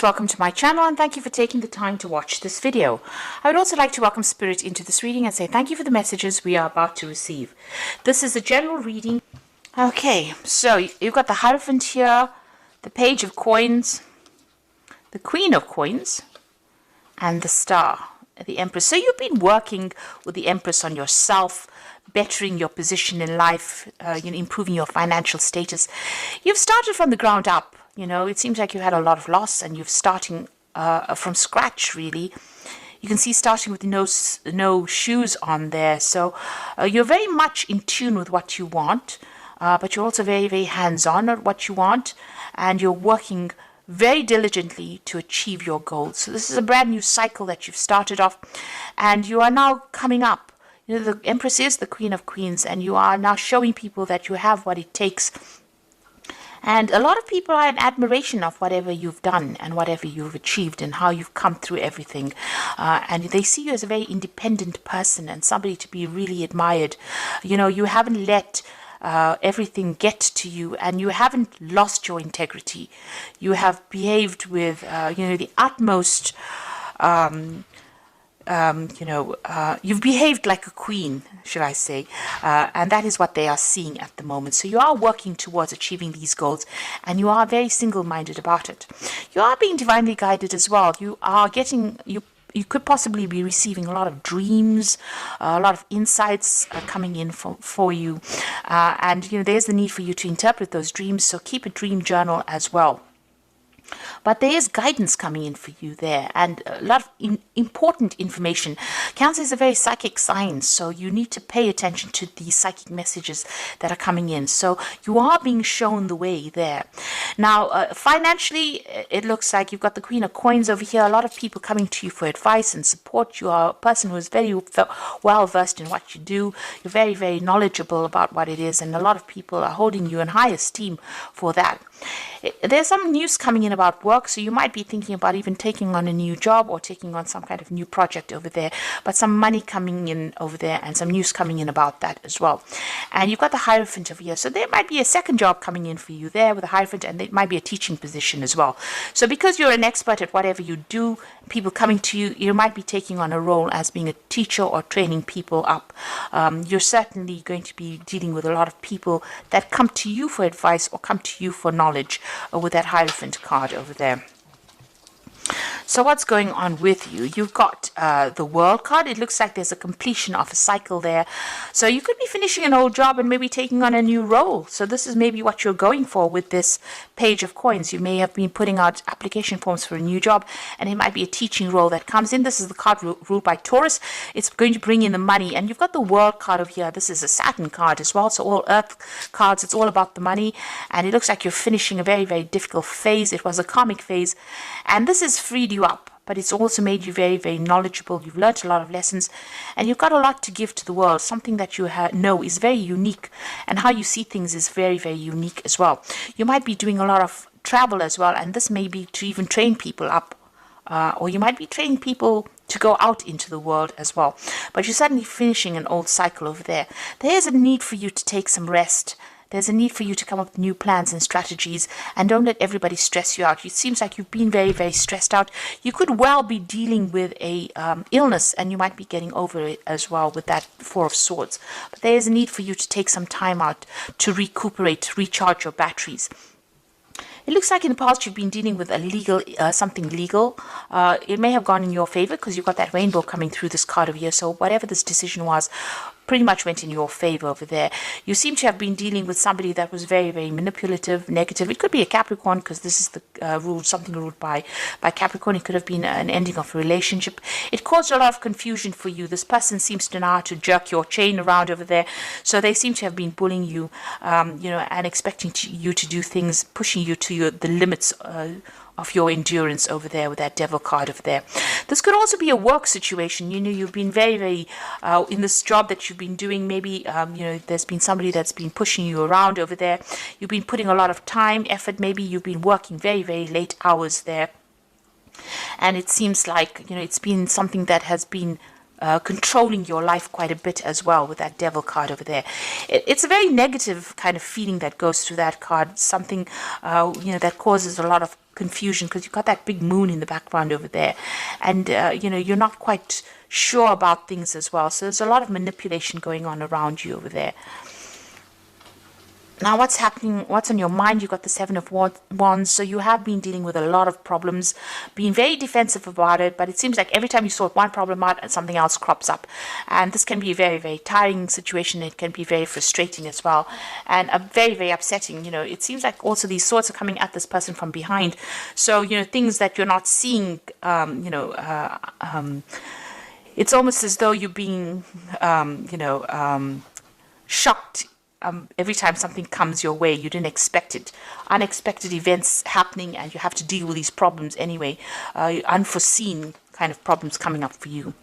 Welcome to my channel and thank you for taking the time to watch this video. I would also like to welcome Spirit into this reading and say thank you for the messages we are about to receive. This is a general reading. Okay, so you've got the Hierophant here, the Page of Coins, the Queen of Coins, and the Star, the Empress. So you've been working with the Empress on yourself, bettering your position in life, improving your financial status. You've started from the ground up. It seems like you had a lot of loss and you're starting from scratch, really. You can see starting with no shoes on there. So you're very much in tune with what you want, but you're also very, very hands-on at what you want, and you're working very diligently to achieve your goals. So this is a brand new cycle that you've started off, and you are now coming up. The Empress is the Queen of Queens, and you are now showing people that you have what it takes. And a lot of people are in admiration of whatever you've done and whatever you've achieved and how you've come through everything. And they see you as a very independent person and somebody to be really admired. You haven't let everything get to you, and you haven't lost your integrity. You have behaved with, the utmost... you've behaved like a queen, should I say, and that is what they are seeing at the moment. So you are working towards achieving these goals, and you are very single-minded about it. You are being divinely guided as well. You are getting, you could possibly be receiving a lot of dreams, a lot of insights coming in for you, and there's the need for you to interpret those dreams, so keep a dream journal as well. But there is guidance coming in for you there, and a lot of important information. Cancer is a very psychic sign, so you need to pay attention to the psychic messages that are coming in. So you are being shown the way there. Now, financially, it looks like you've got the Queen of Coins over here. A lot of people coming to you for advice and support. You are a person who is very well versed in what you do. You're very, very knowledgeable about what it is, and a lot of people are holding you in high esteem for that. There's some news coming in about work, so you might be thinking about even taking on a new job or taking on some kind of new project over there, but some money coming in over there and some news coming in about that as well. And you've got the Hierophant over here, so there might be a second job coming in for you there with the Hierophant, and it might be a teaching position as well. So because you're an expert at whatever you do, people coming to you, you might be taking on a role as being a teacher or training people up. You're certainly going to be dealing with a lot of people that come to you for advice or come to you for knowledge with that Hierophant card over there. So what's going on with you? You've got the World card. It looks like there's a completion of a cycle there. So you could be finishing an old job and maybe taking on a new role. So this is maybe what you're going for with this Page of Coins. You may have been putting out application forms for a new job, and it might be a teaching role that comes in. This is the card ruled by Taurus. It's going to bring in the money. And you've got the World card over here. This is a Saturn card as well. So all Earth cards, it's all about the money. And it looks like you're finishing a very, very difficult phase. It was a karmic phase. And this has freed you up, but it's also made you very, very knowledgeable. You've learned a lot of lessons, and you've got a lot to give to the world. Something that you know is very unique, and how you see things is very, very unique as well. You might be doing a lot of travel as well, and this may be to even train people up, or you might be training people to go out into the world as well. But you're suddenly finishing an old cycle over there. There's a need for you to take some rest. There's a need for you to come up with new plans and strategies, and don't let everybody stress you out. It seems like you've been very, very stressed out. You could well be dealing with a illness, and you might be getting over it as well with that Four of Swords. But there is a need for you to take some time out to recuperate, to recharge your batteries. It looks like in the past you've been dealing with a legal, something legal. It may have gone in your favor because you've got that rainbow coming through this card over here. So whatever this decision was, pretty much went in your favor over there. You seem to have been dealing with somebody that was very, very manipulative, negative. It could be a Capricorn, because this is the something ruled by Capricorn. It could have been an ending of a relationship. It caused a lot of confusion for you. This person seems to know how to jerk your chain around over there. So they seem to have been bullying you, and expecting you to do things, pushing you to the limits of your endurance over there with that Devil card over there. This could also be a work situation. You've been very, very in this job that you've been doing. Maybe there's been somebody that's been pushing you around over there. You've been putting a lot of time, effort. Maybe you've been working very, very late hours there, and it seems like it's been something that has been controlling your life quite a bit as well with that Devil card over there. It's a very negative kind of feeling that goes through that card. Something that causes a lot of confusion because you've got that big moon in the background over there. And, you're not quite sure about things as well. So there's a lot of manipulation going on around you over there. Now, what's happening? What's on your mind? You've got the Seven of Wands. So you have been dealing with a lot of problems, being very defensive about it. But it seems like every time you sort one problem out, something else crops up. And this can be a very, very tiring situation. It can be very frustrating as well. And very, very upsetting. It seems like also these swords are coming at this person from behind. So, things that you're not seeing, it's almost as though you're being, shocked every time something comes your way. You didn't expect it. Unexpected events happening, and you have to deal with these problems anyway. Unforeseen kind of problems coming up for you.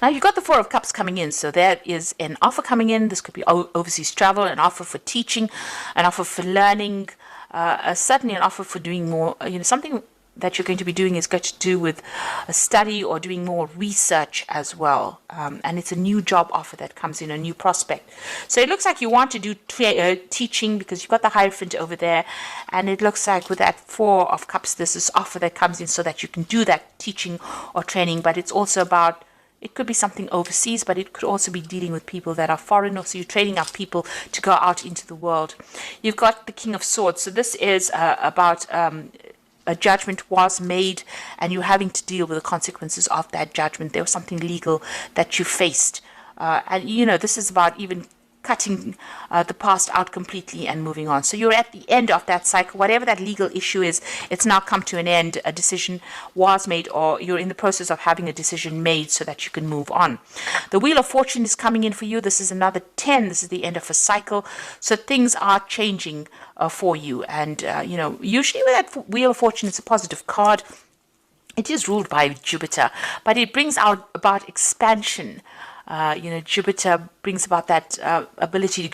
Now, you've got the Four of Cups coming in, so there is an offer coming in. This could be overseas travel, an offer for teaching, an offer for learning, certainly an offer for doing more, something that you're going to be doing is going to do with a study or doing more research as well. And it's a new job offer that comes in, a new prospect. So it looks like you want to do teaching because you've got the Hierophant over there. And it looks like with that Four of Cups, there's this offer that comes in so that you can do that teaching or training. But it's also about, it could be something overseas, but it could also be dealing with people that are foreign. Or so you're training up people to go out into the world. You've got the King of Swords. So this is about a judgment was made and you're having to deal with the consequences of that judgment. There was something legal that you faced. And, this is about even cutting the past out completely and moving on. So you're at the end of that cycle. Whatever that legal issue is, it's now come to an end. A decision was made, or you're in the process of having a decision made so that you can move on. The Wheel of Fortune is coming in for you. This is another 10. This is the end of a cycle. So things are changing for you. And, usually with that Wheel of Fortune, it's a positive card. It is ruled by Jupiter, but it brings out about expansion. Jupiter brings about that ability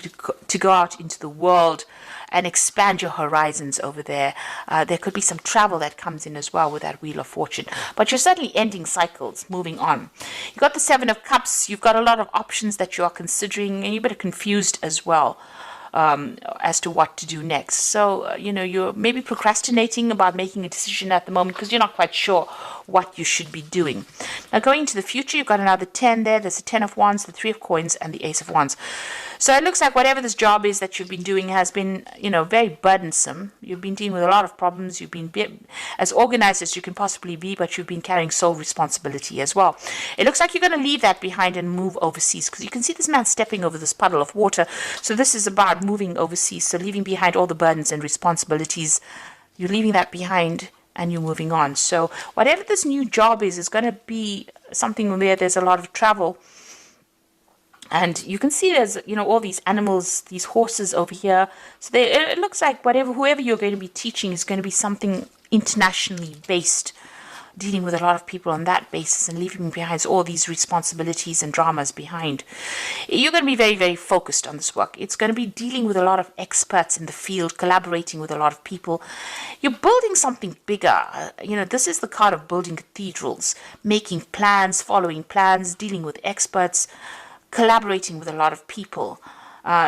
to go out into the world and expand your horizons over there. There could be some travel that comes in as well with that Wheel of Fortune. But you're certainly ending cycles, moving on. You've got the Seven of Cups. You've got a lot of options that you are considering, and you're a bit confused as well as to what to do next. So, you're maybe procrastinating about making a decision at the moment because you're not quite sure what you should be doing. Now, going into the future, you've got another 10 there. There's the 10 of Wands, the 3 of Coins, and the Ace of Wands. So it looks like whatever this job is that you've been doing has been, very burdensome. You've been dealing with a lot of problems. You've been as organized as you can possibly be, but you've been carrying sole responsibility as well. It looks like you're going to leave that behind and move overseas because you can see this man stepping over this puddle of water. So this is about moving overseas. So leaving behind all the burdens and responsibilities. You're leaving that behind and you're moving on. So whatever this new job is going to be something where there's a lot of travel. And you can see there's, all these animals, these horses over here. So it looks like whoever you're going to be teaching is going to be something internationally based, dealing with a lot of people on that basis and leaving behind all these responsibilities and dramas behind. You're going to be very, very focused on this work. It's going to be dealing with a lot of experts in the field, collaborating with a lot of people. You're building something bigger. This is the card of building cathedrals, making plans, following plans, dealing with experts, collaborating with a lot of people.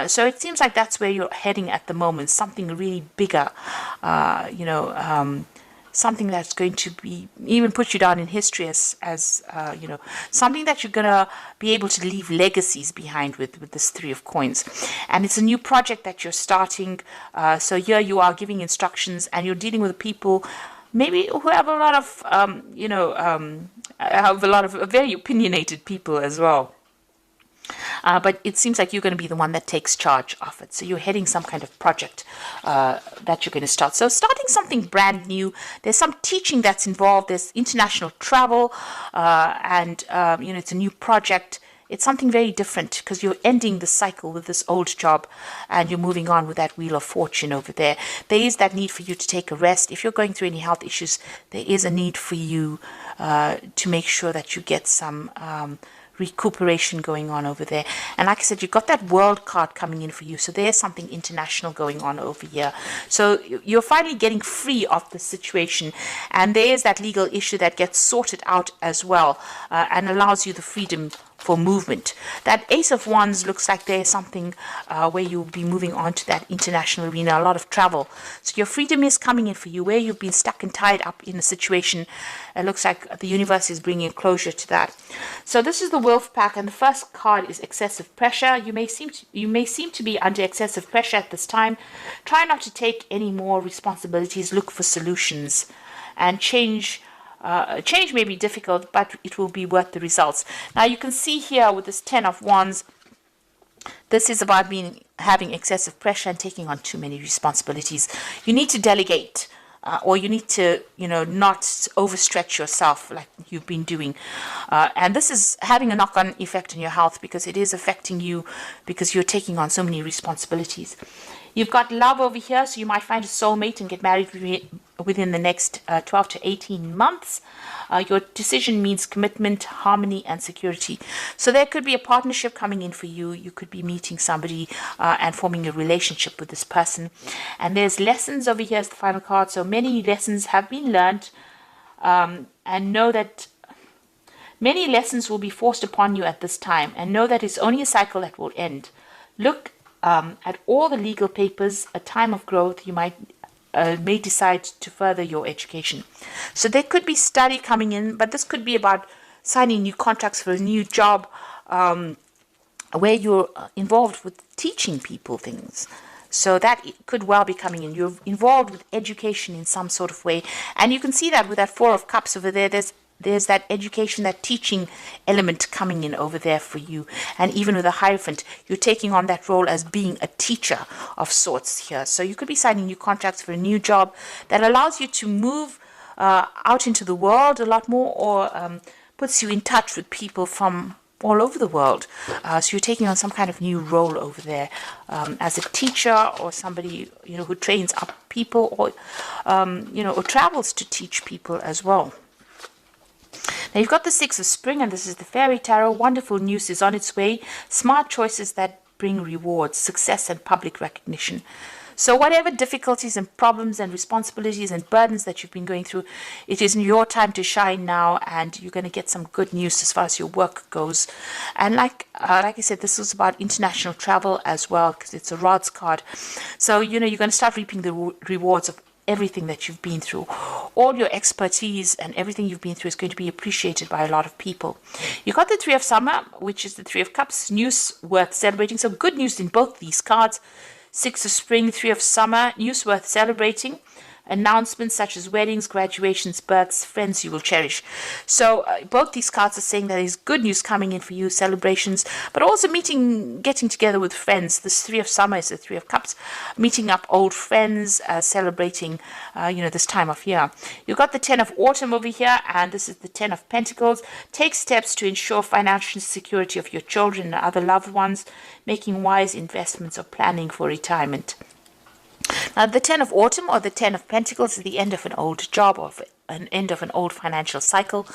So it seems like that's where you're heading at the moment, something really bigger, something that's going to be even put you down in history as something that you're going to be able to leave legacies behind with this 3 of Coins. And it's a new project that you're starting. So here you are giving instructions and you're dealing with people maybe who have a lot of, have a lot of very opinionated people as well. But it seems like you're going to be the one that takes charge of it. So you're heading some kind of project that you're going to start. So starting something brand new. There's some teaching that's involved. There's international travel. And it's a new project. It's something very different because you're ending the cycle with this old job and you're moving on with that Wheel of Fortune over there. There is that need for you to take a rest. If you're going through any health issues, there is a need for you to make sure that you get some recuperation going on over there. And like I said, you've got that World card coming in for you. So there's something international going on over here. So you're finally getting free of the situation. And there's that legal issue that gets sorted out as well and allows you the freedom for movement. That Ace of Wands looks like there's something where you'll be moving on to that international arena, a lot of travel. So your freedom is coming in for you. Where you've been stuck and tied up in a situation, it looks like the universe is bringing closure to that. So this is the Wolf Pack, and the first card is excessive pressure. You may seem to be under excessive pressure at this time. Try not to take any more responsibilities. Look for solutions, and change may be difficult, but it will be worth the results. Now you can see here with this 10 of Wands, this is about having excessive pressure and taking on too many responsibilities. You need to delegate, or you need to, not overstretch yourself like you've been doing. And this is having a knock-on effect on your health, because it is affecting you because you're taking on so many responsibilities. You've got love over here, so you might find a soulmate and get married within the next 12 to 18 months. Your decision means commitment, harmony, and security. So there could be a partnership coming in for you. You could be meeting somebody and forming a relationship with this person. And there's lessons over here as the final card. So many lessons have been learned, and know that many lessons will be forced upon you at this time, and know that it's only a cycle that will end. Look at all the legal papers. A time of growth. You may decide to further your education. So there could be study coming in, but this could be about signing new contracts for a new job, where you're involved with teaching people things. So that could well be coming in. You're involved with education in some sort of way. And you can see that with that 4 of Cups over there. There's that education, that teaching element coming in over there for you. And even with the Hierophant, you're taking on that role as being a teacher of sorts here. So you could be signing new contracts for a new job that allows you to move out into the world a lot more, or puts you in touch with people from all over the world. So you're taking on some kind of new role over there, as a teacher, or somebody who trains up people, or or travels to teach people as well. Now you've got the 6 of Spring, and this is the Fairy Tarot. Wonderful news is on its way. Smart choices that bring rewards, success, and public recognition. So whatever difficulties and problems and responsibilities and burdens that you've been going through, it is your time to shine now, and you're going to get some good news as far as your work goes. And like I said, this was about international travel as well, because it's a Rods card. So you're going to start reaping the rewards of everything that you've been through. All your expertise and everything you've been through is going to be appreciated by a lot of people. You got the 3 of Summer, which is the 3 of Cups, news worth celebrating. So good news in both these cards. 6 of Spring, 3 of Summer, news worth celebrating. Announcements such as weddings, graduations, births, friends you will cherish. So both these cards are saying that there's good news coming in for you, celebrations, but also getting together with friends. This 3 of Summer is the 3 of Cups, meeting up old friends, celebrating, this time of year. You've got the 10 of Autumn over here, and this is the 10 of Pentacles. Take steps to ensure financial security of your children and other loved ones, making wise investments or planning for retirement. Now, the 10 of Autumn, or the 10 of Pentacles, is the end of an old job, or an end of an old financial cycle.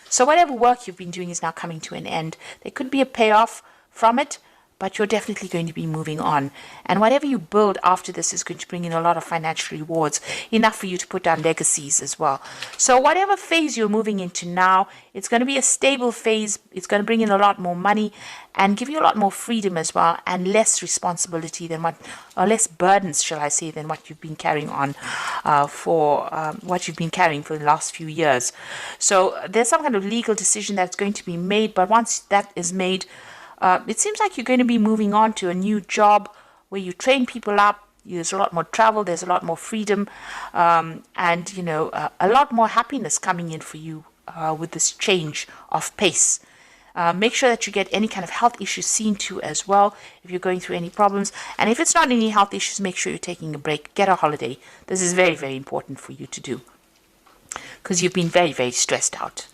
So whatever work you've been doing is now coming to an end. There could be a payoff from it, but you're definitely going to be moving on. And whatever you build after this is going to bring in a lot of financial rewards, enough for you to put down legacies as well. So whatever phase you're moving into now, it's going to be a stable phase. It's going to bring in a lot more money and give you a lot more freedom as well, and less responsibility than or less burdens, shall I say, than what you've been carrying on for the last few years. So there's some kind of legal decision that's going to be made, but once that is made, it seems like you're going to be moving on to a new job where you train people up. There's a lot more travel. There's a lot more freedom, and a lot more happiness coming in for you with this change of pace. Make sure that you get any kind of health issues seen to as well if you're going through any problems. And if it's not any health issues, make sure you're taking a break. Get a holiday. This is very, very important for you to do, because you've been very, very stressed out.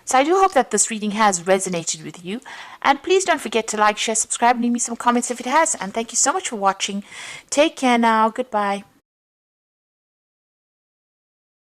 So I do hope that this reading has resonated with you. And please don't forget to like, share, subscribe, and leave me some comments if it has. And thank you so much for watching. Take care now. Goodbye.